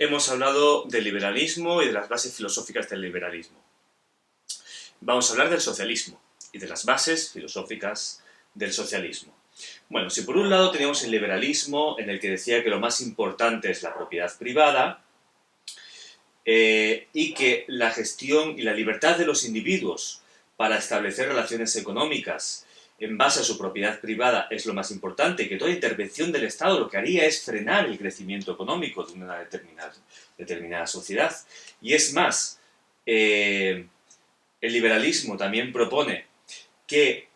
hemos hablado del liberalismo y de las bases filosóficas del liberalismo. Vamos a hablar del socialismo y de las bases filosóficas del socialismo. Bueno, si por un lado teníamos el liberalismo, en el que decía que lo más importante es la propiedad privada, y que la gestión y la libertad de los individuos para establecer relaciones económicas en base a su propiedad privada es lo más importante, y que toda intervención del Estado lo que haría es frenar el crecimiento económico de una determinada sociedad. Y es más, el liberalismo también propone que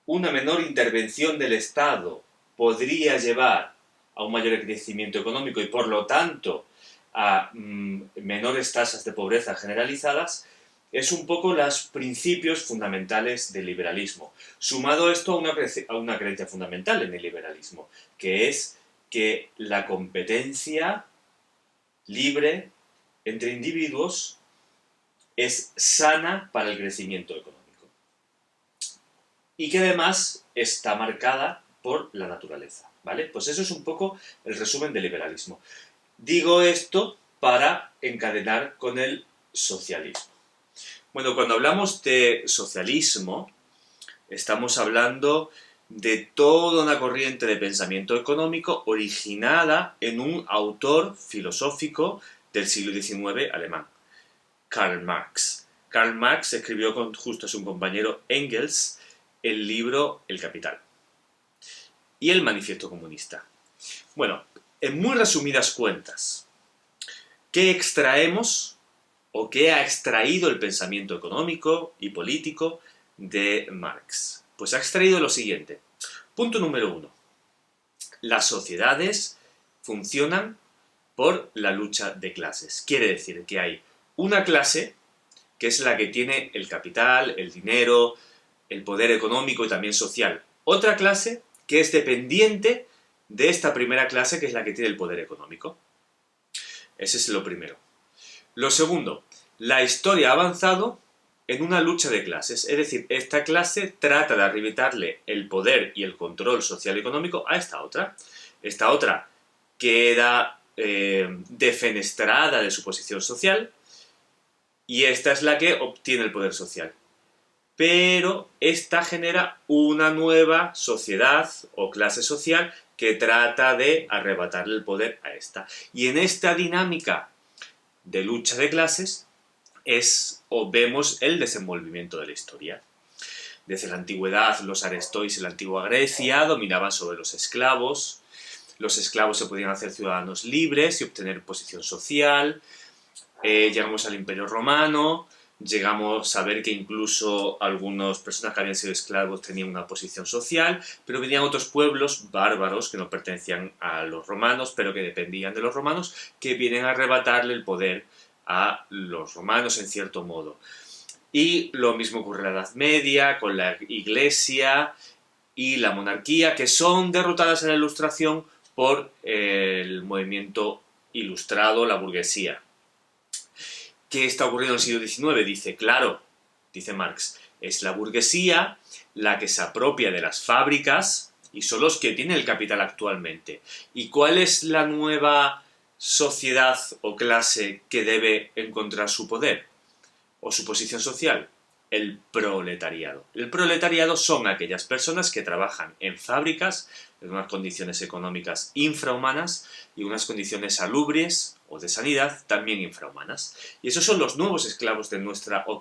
una menor intervención del Estado podría llevar a un mayor crecimiento económico y, por lo tanto, a menores tasas de pobreza generalizadas. Es un poco los principios fundamentales del liberalismo. Sumado esto a una creencia fundamental en el liberalismo, que es que la competencia libre entre individuos es sana para el crecimiento económico. Y que además está marcada por la naturaleza, ¿vale? Pues eso es un poco el resumen del liberalismo. Digo esto para encadenar con el socialismo. Bueno, cuando hablamos de socialismo, estamos hablando de toda una corriente de pensamiento económico originada en un autor filosófico del siglo XIX alemán, Karl Marx. Karl Marx escribió justo a su compañero Engels el libro El Capital y el Manifiesto Comunista. Bueno, en muy resumidas cuentas, ¿qué extraemos o qué ha extraído el pensamiento económico y político de Marx? Pues ha extraído lo siguiente. Punto número 1. Las sociedades funcionan por la lucha de clases. Quiere decir que hay una clase que es la que tiene el capital, el dinero, el poder económico y también social. Otra clase que es dependiente de esta primera clase, que es la que tiene el poder económico. Ese es lo primero. Lo segundo, la historia ha avanzado en una lucha de clases, es decir, esta clase trata de arrebatarle el poder y el control social y económico a esta otra. Esta otra queda defenestrada de su posición social y esta es la que obtiene el poder social. Pero esta genera una nueva sociedad o clase social que trata de arrebatarle el poder a esta. Y en esta dinámica de lucha de clases vemos el desenvolvimiento de la historia. Desde la antigüedad, los arestois en la antigua Grecia dominaban sobre los esclavos se podían hacer ciudadanos libres y obtener posición social. Llegamos al Imperio Romano, llegamos a ver que incluso algunas personas que habían sido esclavos tenían una posición social, pero venían otros pueblos bárbaros que no pertenecían a los romanos, pero que dependían de los romanos, que vienen a arrebatarle el poder a los romanos en cierto modo. Y lo mismo ocurre en la Edad Media, con la Iglesia y la monarquía, que son derrotadas en la Ilustración por el movimiento ilustrado, la burguesía. ¿Qué está ocurriendo en el siglo XIX? Dice Marx, es la burguesía la que se apropia de las fábricas y son los que tienen el capital actualmente. ¿Y cuál es la nueva sociedad o clase que debe encontrar su poder o su posición social? El proletariado. El proletariado son aquellas personas que trabajan en fábricas en unas condiciones económicas infrahumanas y unas condiciones salubres o de sanidad también infrahumanas. Y esos son los nuevos esclavos de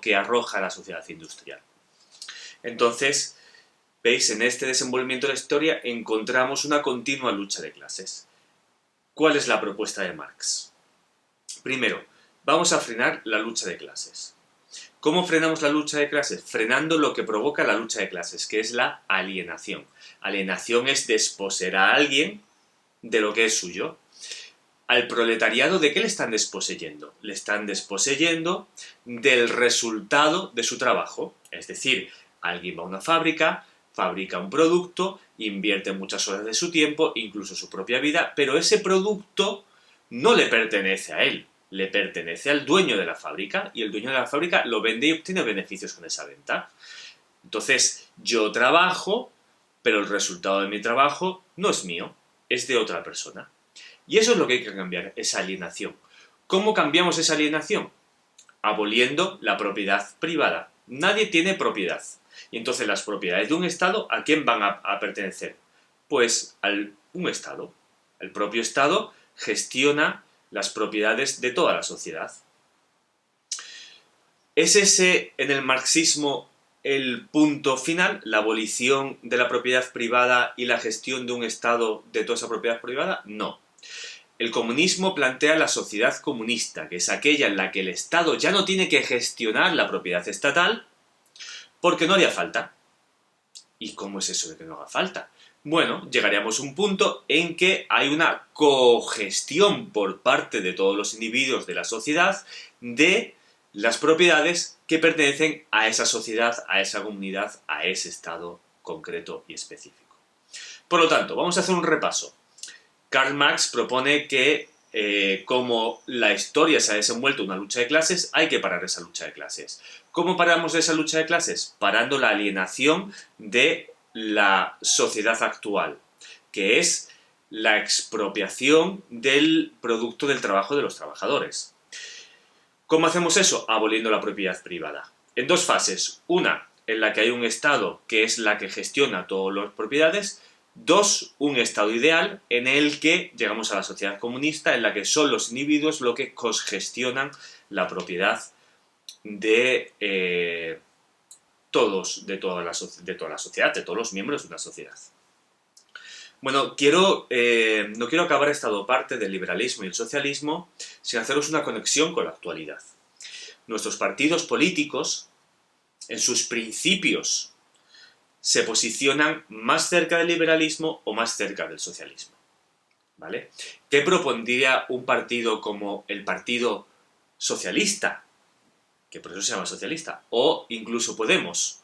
que arroja la sociedad industrial. Entonces, veis, en este desenvolvimiento de la historia encontramos una continua lucha de clases. ¿Cuál es la propuesta de Marx? Primero, vamos a frenar la lucha de clases. ¿Cómo frenamos la lucha de clases? Frenando lo que provoca la lucha de clases, que es la alienación. Alienación es desposeer a alguien de lo que es suyo. Al proletariado, ¿de qué le están desposeyendo? Le están desposeyendo del resultado de su trabajo. Es decir, alguien va a una fábrica, fabrica un producto, invierte muchas horas de su tiempo, incluso su propia vida, pero ese producto no le pertenece a él. Le pertenece al dueño de la fábrica y el dueño de la fábrica lo vende y obtiene beneficios con esa venta. Entonces, yo trabajo, pero el resultado de mi trabajo no es mío, es de otra persona. Y eso es lo que hay que cambiar, esa alienación. ¿Cómo cambiamos esa alienación? Aboliendo la propiedad privada. Nadie tiene propiedad. Y entonces las propiedades de un Estado, ¿a quién van a pertenecer? Pues a un Estado. El propio Estado gestiona las propiedades de toda la sociedad. ¿Es ese en el marxismo el punto final, la abolición de la propiedad privada y la gestión de un Estado de toda esa propiedad privada? No. El comunismo plantea la sociedad comunista, que es aquella en la que el Estado ya no tiene que gestionar la propiedad estatal porque no haría falta. ¿Y cómo es eso de que no haga falta? Bueno, llegaríamos a un punto en que hay una cogestión por parte de todos los individuos de la sociedad de las propiedades que pertenecen a esa sociedad, a esa comunidad, a ese Estado concreto y específico. Por lo tanto, vamos a hacer un repaso. Karl Marx propone que como la historia se ha desenvuelto en una lucha de clases, hay que parar esa lucha de clases. ¿Cómo paramos esa lucha de clases? Parando la alienación de la sociedad actual, que es la expropiación del producto del trabajo de los trabajadores. ¿Cómo hacemos eso? Aboliendo la propiedad privada. En dos fases. Una, en la que hay un Estado que es la que gestiona todas las propiedades. Dos, un Estado ideal en el que llegamos a la sociedad comunista, en la que son los individuos los que gestionan la propiedad de toda la sociedad, de todos los miembros de una sociedad. Bueno, no quiero acabar esta parte del liberalismo y el socialismo sin haceros una conexión con la actualidad. Nuestros partidos políticos, en sus principios, se posicionan más cerca del liberalismo o más cerca del socialismo. ¿Vale? ¿Qué propondría un partido como el Partido Socialista? Que por eso se llama socialista. O incluso Podemos.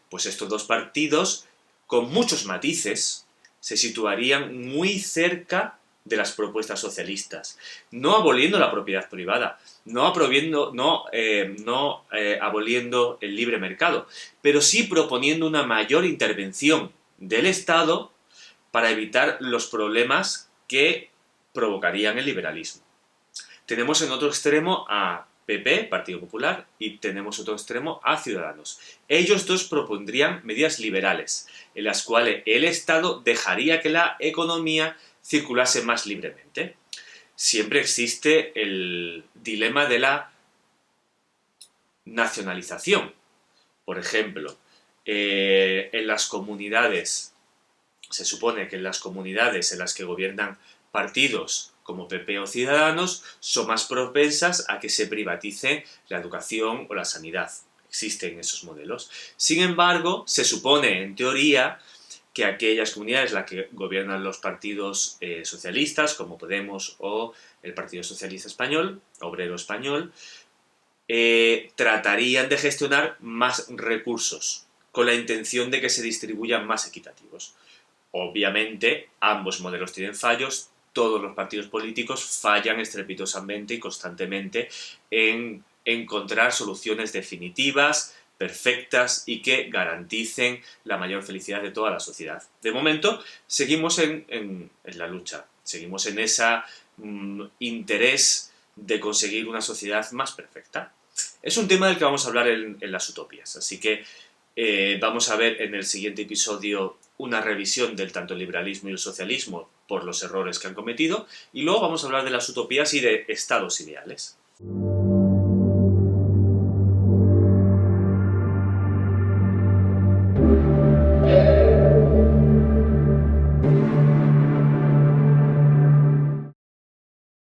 Pues estos dos partidos, con muchos matices, se situarían muy cerca de las propuestas socialistas. No aboliendo la propiedad privada, no aboliendo el libre mercado, pero sí proponiendo una mayor intervención del Estado para evitar los problemas que provocarían el liberalismo. Tenemos en otro extremo a PP, Partido Popular, y tenemos otro extremo a Ciudadanos. Ellos dos propondrían medidas liberales, en las cuales el Estado dejaría que la economía circulase más libremente. Siempre existe el dilema de la nacionalización. Por ejemplo, en las comunidades, se supone que en las comunidades en las que gobiernan partidos como PP o Ciudadanos, son más propensas a que se privatice la educación o la sanidad. Existen esos modelos. Sin embargo, se supone, en teoría, que aquellas comunidades en las que gobiernan los partidos socialistas, como Podemos o el Partido Socialista Español, Obrero Español, tratarían de gestionar más recursos, con la intención de que se distribuyan más equitativos. Obviamente, ambos modelos tienen fallos. Todos los partidos políticos fallan estrepitosamente y constantemente en encontrar soluciones definitivas, perfectas y que garanticen la mayor felicidad de toda la sociedad. De momento, seguimos en la lucha, seguimos en ese interés de conseguir una sociedad más perfecta. Es un tema del que vamos a hablar en las utopías, así que vamos a ver en el siguiente episodio una revisión del tanto el liberalismo y el socialismo por los errores que han cometido, y luego vamos a hablar de las utopías y de estados ideales.